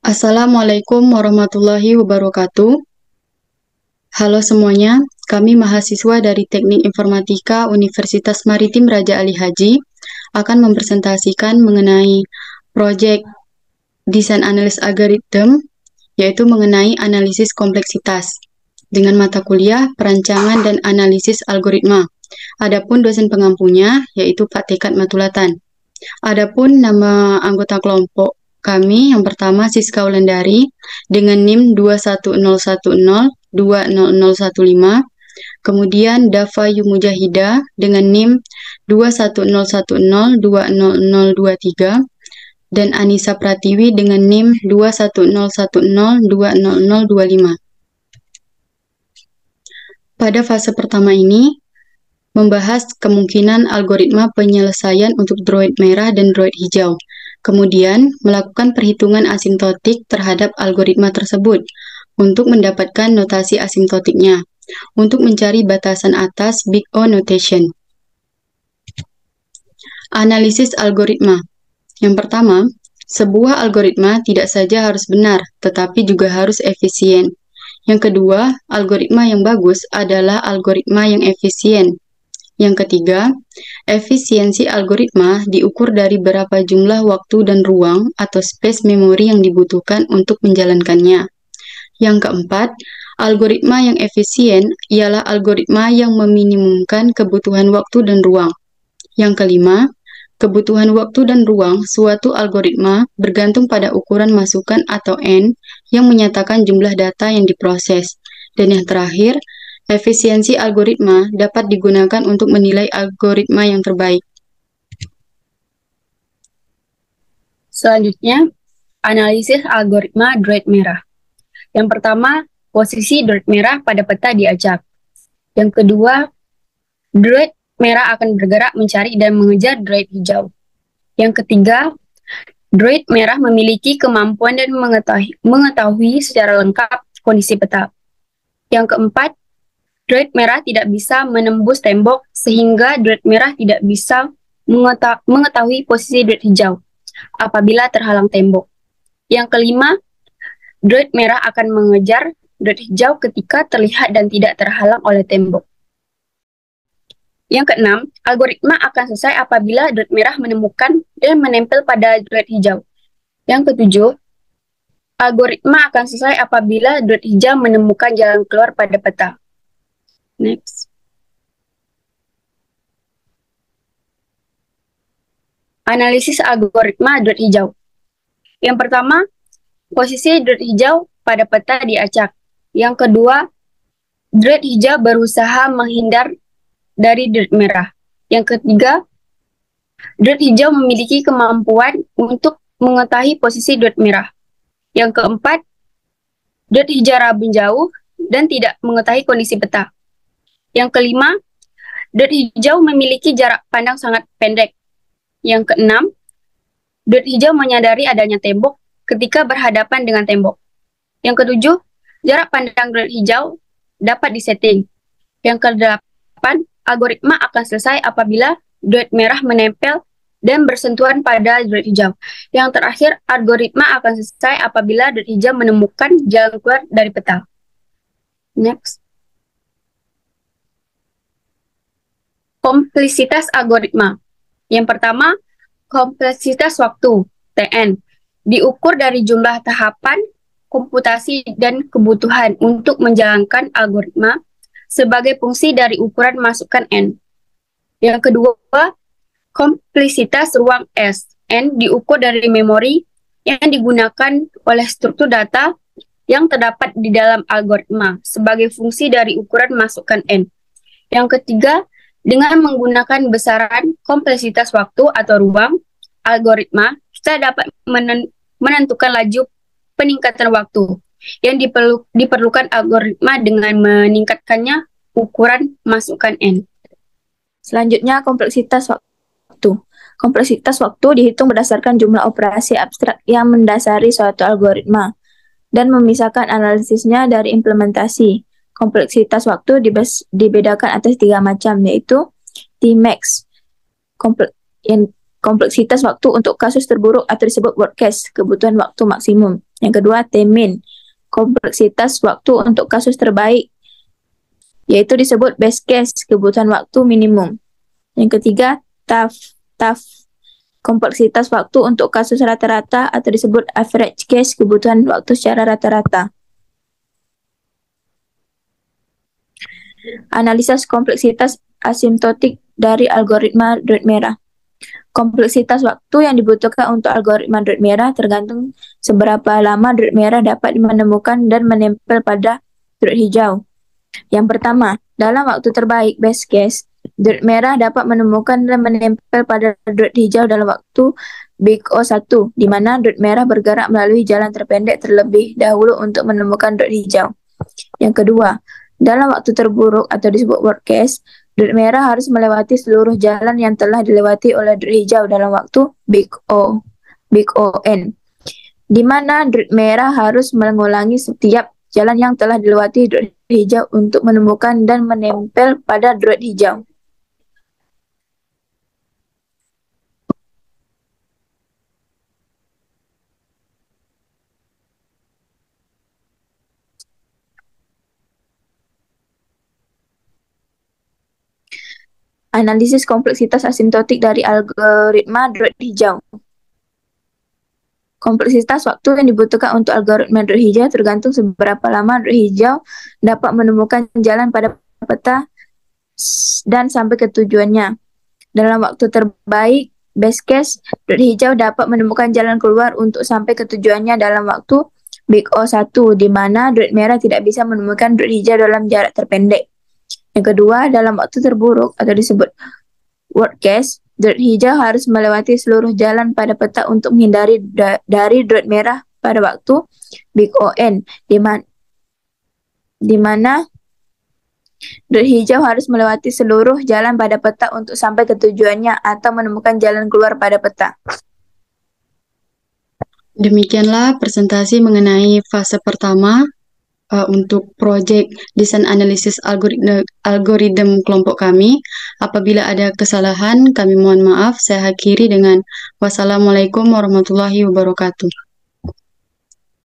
Assalamualaikum warahmatullahi wabarakatuh. Halo semuanya, kami mahasiswa dari Teknik Informatika Universitas Maritim Raja Ali Haji akan mempresentasikan mengenai proyek desain analis algoritma, yaitu mengenai analisis kompleksitas dengan mata kuliah perancangan dan analisis algoritma. Adapun dosen pengampunya yaitu Pak Tekat Matulatan. Adapun nama anggota kelompok kami yang pertama Siska Wulandari dengan NIM 21010200015, kemudian Dava Yumujahida dengan NIM 21010200023 dan Anissa Pratiwi dengan NIM 21010200025. Pada fase pertama ini membahas kemungkinan algoritma penyelesaian untuk droid merah dan droid hijau. Kemudian, melakukan perhitungan asimptotik terhadap algoritma tersebut untuk mendapatkan notasi asimptotiknya, untuk mencari batasan atas Big O notation. Analisis algoritma. Yang pertama, sebuah algoritma tidak saja harus benar, tetapi juga harus efisien. Yang kedua, algoritma yang bagus adalah algoritma yang efisien. Yang ketiga, efisiensi algoritma diukur dari berapa jumlah waktu dan ruang atau space memori yang dibutuhkan untuk menjalankannya. Yang keempat, algoritma yang efisien ialah algoritma yang meminimumkan kebutuhan waktu dan ruang. Yang kelima, kebutuhan waktu dan ruang suatu algoritma bergantung pada ukuran masukan atau N yang menyatakan jumlah data yang diproses. Dan yang terakhir, efisiensi algoritma dapat digunakan untuk menilai algoritma yang terbaik. Selanjutnya, analisis algoritma droid merah. Yang pertama, posisi droid merah pada peta diacak. Yang kedua, droid merah akan bergerak mencari dan mengejar droid hijau. Yang ketiga, droid merah memiliki kemampuan dan mengetahui secara lengkap kondisi peta. Yang keempat, droid merah tidak bisa menembus tembok sehingga droid merah tidak bisa mengetahui posisi droid hijau apabila terhalang tembok. Yang kelima, droid merah akan mengejar droid hijau ketika terlihat dan tidak terhalang oleh tembok. Yang keenam, algoritma akan selesai apabila droid merah menemukan dan menempel pada droid hijau. Yang ketujuh, algoritma akan selesai apabila droid hijau menemukan jalan keluar pada peta. Next. Analisis algoritma droid hijau. Yang pertama, posisi droid hijau pada peta diacak. Yang kedua, droid hijau berusaha menghindar dari droid merah. Yang ketiga, droid hijau memiliki kemampuan untuk mengetahui posisi droid merah. Yang keempat, droid hijau rabun jauh dan tidak mengetahui kondisi peta. Yang kelima, droid hijau memiliki jarak pandang sangat pendek. Yang keenam, droid hijau menyadari adanya tembok ketika berhadapan dengan tembok. Yang ketujuh, jarak pandang droid hijau dapat disetting. Yang kedelapan, algoritma akan selesai apabila droid merah menempel dan bersentuhan pada droid hijau. Yang terakhir, algoritma akan selesai apabila droid hijau menemukan jalan keluar dari peta. Next. Kompleksitas algoritma. Yang pertama, kompleksitas waktu, TN, diukur dari jumlah tahapan, komputasi, dan kebutuhan untuk menjalankan algoritma sebagai fungsi dari ukuran masukan N. Yang kedua, kompleksitas ruang S, N, diukur dari memori yang digunakan oleh struktur data yang terdapat di dalam algoritma sebagai fungsi dari ukuran masukan N. Yang ketiga, dengan menggunakan besaran kompleksitas waktu atau ruang algoritma, kita dapat menentukan laju peningkatan waktu yang diperlukan algoritma dengan meningkatkannya ukuran masukan N. Selanjutnya, kompleksitas waktu. Kompleksitas waktu dihitung berdasarkan jumlah operasi abstrak yang mendasari suatu algoritma dan memisahkan analisisnya dari implementasi. Kompleksitas waktu dibedakan atas 3 macam, yaitu Tmax, kompleksitas waktu untuk kasus terburuk atau disebut worst case, kebutuhan waktu maksimum. Yang kedua, T-min, kompleksitas waktu untuk kasus terbaik, yaitu disebut best case, kebutuhan waktu minimum. Yang ketiga, TAF, kompleksitas waktu untuk kasus rata-rata atau disebut average case, kebutuhan waktu secara rata-rata. Analisis kompleksitas asimptotik dari algoritma druid merah. Kompleksitas waktu yang dibutuhkan untuk algoritma druid merah tergantung seberapa lama druid merah dapat menemukan dan menempel pada druid hijau. Yang pertama, dalam waktu terbaik best case, druid merah dapat menemukan dan menempel pada druid hijau dalam waktu Big O1, di mana druid merah bergerak melalui jalan terpendek terlebih dahulu untuk menemukan druid hijau. Yang kedua, dalam waktu terburuk atau disebut worst case, druid merah harus melewati seluruh jalan yang telah dilewati oleh druid hijau dalam waktu Big O, di mana druid merah harus mengulangi setiap jalan yang telah dilewati druid hijau untuk menemukan dan menempel pada druid hijau. Analisis kompleksitas asimptotik dari algoritma druid hijau. Kompleksitas waktu yang dibutuhkan untuk algoritma druid hijau tergantung seberapa lama druid hijau dapat menemukan jalan pada peta dan sampai ke tujuannya. Dalam waktu terbaik, best case, druid hijau dapat menemukan jalan keluar untuk sampai ke tujuannya dalam waktu Big O1, di mana druid merah tidak bisa menemukan druid hijau dalam jarak terpendek. Yang kedua, dalam waktu terburuk atau disebut worst case, druid hijau harus melewati seluruh jalan pada peta untuk menghindari dari druid merah pada waktu Big On, di mana druid hijau harus melewati seluruh jalan pada peta untuk sampai ke tujuannya atau menemukan jalan keluar pada peta. Demikianlah presentasi mengenai fase pertama untuk proyek desain analisis algoritma kelompok kami. Apabila ada kesalahan, kami mohon maaf. Saya akhiri dengan wassalamualaikum warahmatullahi wabarakatuh.